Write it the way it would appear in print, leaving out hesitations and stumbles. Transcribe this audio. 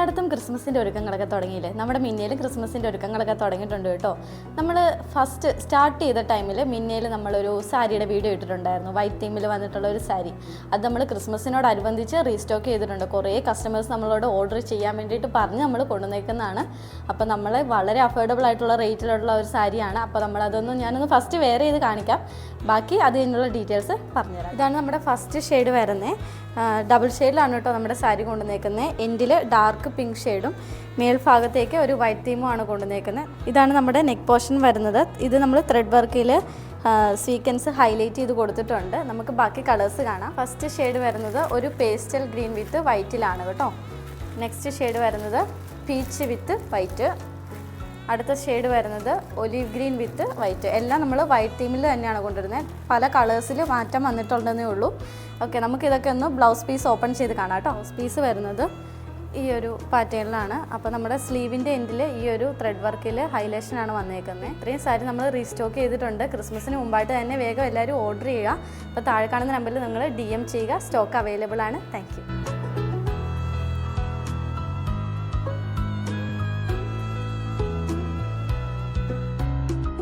എല്ലായിടത്തും ക്രിസ്മസിൻ്റെ ഒരുക്കങ്ങളൊക്കെ തുടങ്ങിയില്ലേ? നമ്മുടെ മിന്നയിലും ക്രിസ്മസിൻ്റെ ഒരുക്കങ്ങളൊക്കെ തുടങ്ങിയിട്ടുണ്ട് കേട്ടോ. നമ്മൾ ഫസ്റ്റ് സ്റ്റാർട്ട് ചെയ്ത ടൈമിൽ മിന്നയിൽ നമ്മളൊരു സാരിയുടെ വീഡിയോ ഇട്ടിട്ടുണ്ടായിരുന്നു, വൈറ്റ് തീമിൽ വന്നിട്ടുള്ള ഒരു സാരി. അത് നമ്മൾ ക്രിസ്മസിനോടനുബന്ധിച്ച് റീസ്റ്റോക്ക് ചെയ്തിട്ടുണ്ട്. കുറേ കസ്റ്റമേഴ്സ് നമ്മളോട് ഓർഡർ ചെയ്യാൻ വേണ്ടിയിട്ട് പറഞ്ഞ് നമ്മൾ കൊണ്ടുവന്നേക്കുന്നതാണ്. അപ്പോൾ നമ്മൾ വളരെ അഫോർഡബിൾ ആയിട്ടുള്ള റേറ്റിലുള്ള ഒരു സാരിയാണ്. അപ്പോൾ നമ്മളതൊന്നും ഞാനൊന്ന് ഫസ്റ്റ് വെയർ ചെയ്ത് കാണിക്കാം, ബാക്കി അത് കഴിഞ്ഞുള്ള ഡീറ്റെയിൽസ് പറഞ്ഞുതരാം. ഇതാണ് നമ്മുടെ ഫസ്റ്റ് ഷെയ്ഡ് വരുന്നത്. ഡബിൾ ഷെയ്ഡിലാണ് കേട്ടോ നമ്മുടെ സാരി കൊണ്ടുവന്നേക്കുന്നത്. എൻഡിൽ ഡാർക്ക് പിങ്ക് ഷെയ്ഡും മേൽഭാഗത്തേക്ക് ഒരു വൈറ്റ് തീമുമാണ് കൊണ്ടുവന്നേക്കുന്നത്. ഇതാണ് നമ്മുടെ നെക്ക് പോർഷൻ വരുന്നത്. ഇത് നമ്മൾ ത്രെഡ് വർക്കിൽ സ്വീക്വൻസ് ഹൈലൈറ്റ് ചെയ്ത് കൊടുത്തിട്ടുണ്ട്. നമുക്ക് ബാക്കി കളേഴ്സ് കാണാം. ഫസ്റ്റ് ഷെയ്ഡ് വരുന്നത് ഒരു പേസ്റ്റൽ ഗ്രീൻ വിത്ത് വൈറ്റിലാണ് കേട്ടോ. നെക്സ്റ്റ് ഷെയ്ഡ് വരുന്നത് പീച്ച് വിത്ത് വൈറ്റ്. അടുത്ത ഷെയ്ഡ് വരുന്നത് ഒലീവ് ഗ്രീൻ വിത്ത് വൈറ്റ്. എല്ലാം നമ്മൾ വൈറ്റ് തീമിൽ തന്നെയാണ് കൊണ്ടുവരുന്നത്. പല കളേഴ്സിൽ മാറ്റം വന്നിട്ടുണ്ടെന്നേ ഉള്ളൂ. ഓക്കെ, നമുക്കിതൊക്കെ ഒന്ന് ബ്ലൗസ് പീസ് ഓപ്പൺ ചെയ്ത് കാണാം കേട്ടോ. ബ്ലൗസ് പീസ് വരുന്നത് ഈ ഒരു പാറ്റേണിലാണ്. അപ്പോൾ നമ്മുടെ സ്ലീവിൻ്റെ എൻഡിൽ ഈ ഒരു ത്രെഡ് വർക്കിൽ ഹൈലൈഷനാണ് വന്നേക്കുന്നത്. ഇത്രയും സാരി നമ്മൾ റീസ്റ്റോക്ക് ചെയ്തിട്ടുണ്ട്. ക്രിസ്മസിന് മുമ്പായിട്ട് തന്നെ വേഗം എല്ലാവരും ഓർഡർ ചെയ്യുക. അപ്പോൾ താഴെ കാണുന്ന നമ്പറിൽ നിങ്ങൾ DM ചെയ്യുക. സ്റ്റോക്ക് അവൈലബിൾ ആണ്. Thank you.